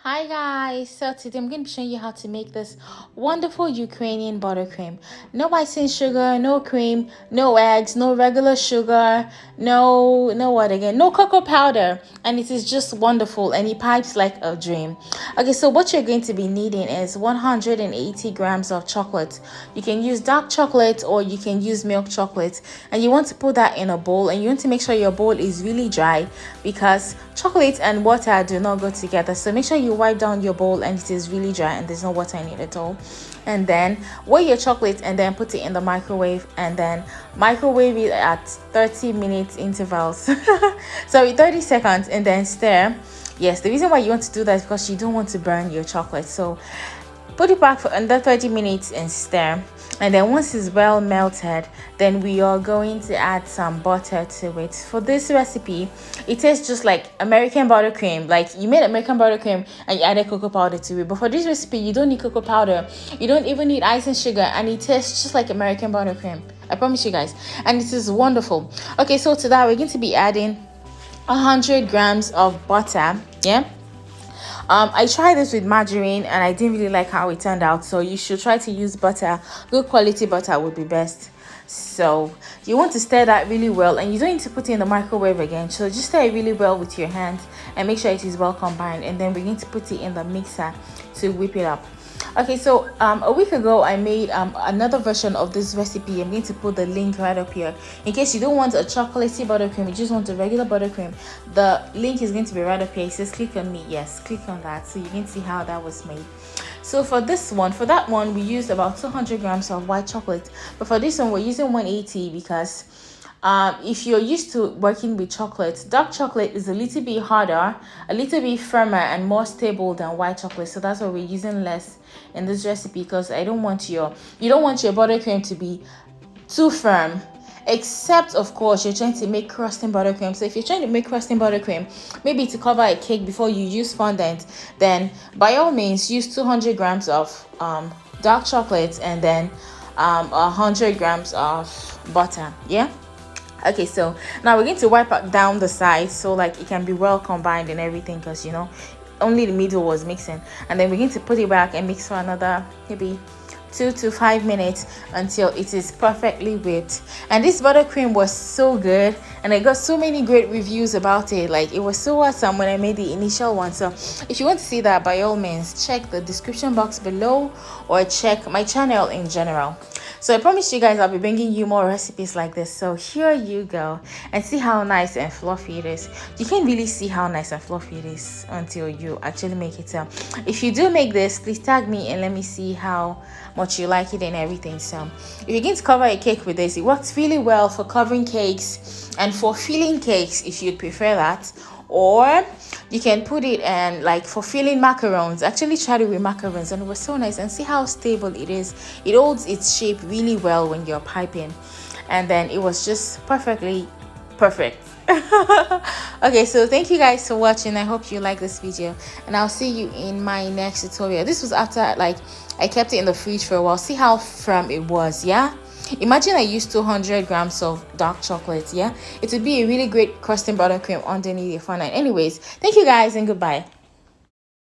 Hi guys, so today I'm going to be showing you how to make this wonderful Ukrainian buttercream. No icing sugar, no cream, no eggs, no regular sugar, no cocoa powder, and it is just wonderful and it pipes like a dream. Okay, so what you're going to be needing is 180 grams of chocolate. You can use dark chocolate or you can use milk chocolate, and you want to put that in a bowl, and you want to make sure your bowl is really dry because chocolate and water do not go together. So make sure you wipe down your bowl and it is really dry and there's no water in it at all. And then weigh your chocolate and then put it in the microwave, and then microwave it at 30 minutes intervals. So 30 seconds, and then stir. Yes, the reason why you want to do that is because you don't want to burn your chocolate. So put it back for under 30 minutes and stir. And then once it's well melted, then we are going to add some butter to it. For this recipe, it tastes just like American buttercream. Like you made American buttercream and you added cocoa powder to it. But for this recipe, you don't need cocoa powder. You don't even need ice and sugar, and it tastes just like American buttercream. I promise you guys. And it is wonderful. Okay, so to that, we're going to be adding 100 grams of butter. Yeah. I tried this with margarine and I didn't really like how it turned out, so you should try to use butter. Good quality butter would be best. So you want to stir that really well, and you don't need to put it in the microwave again. So just stir it really well with your hands and make sure it is well combined, and then we're going to put it in the mixer to whip it up. Okay, so a week ago I made another version of this recipe. I'm going to put the link right up here in case you don't want a chocolatey buttercream, you just want a regular buttercream. The link is going to be right up here. It says click on me. Yes, click on that so you can see how that was made. So for that one we used about 200 grams of white chocolate, but for this one we're using 180 because if you're used to working with chocolate, dark chocolate is a little bit harder, a little bit firmer and more stable than white chocolate. So that's why we're using less in this recipe, because you don't want your buttercream to be too firm, except of course you're trying to make crusting buttercream. So if you're trying to make crusting buttercream, maybe to cover a cake before you use fondant, then by all means use 200 grams of dark chocolate and then 100 grams of butter. Yeah. Okay, so now we're going to wipe down the sides so like it can be well combined and everything, because only the middle was mixing. And then we're going to put it back and mix for another maybe 2 to 5 minutes until it is perfectly whipped. And this buttercream was so good, and I got so many great reviews about it. Like it was so awesome when I made the initial one. So if you want to see that, by all means check the description box below or check my channel in general. So I promise you guys I'll be bringing you more recipes like this. So here you go, and see how nice and fluffy it is. You can't really see how nice and fluffy it is until you actually make it. If you do make this, please tag me and let me see how much you like it and everything. So if you're going to cover a cake with this, it works really well for covering cakes and for filling cakes if you'd prefer that. Or you can put it in like for filling macarons. I actually tried it with macarons and it was so nice, and see how stable it is. It holds its shape really well when you're piping, and then it was just perfectly perfect. Okay, so thank you guys for watching. I hope you like this video, and I'll see you in my next tutorial. This was after like I kept it in the fridge for a while. See how firm it was. Yeah, imagine I used 200 grams of dark chocolate. Yeah, it would be a really great crusting buttercream underneath your fondant. Anyways, thank you guys and goodbye.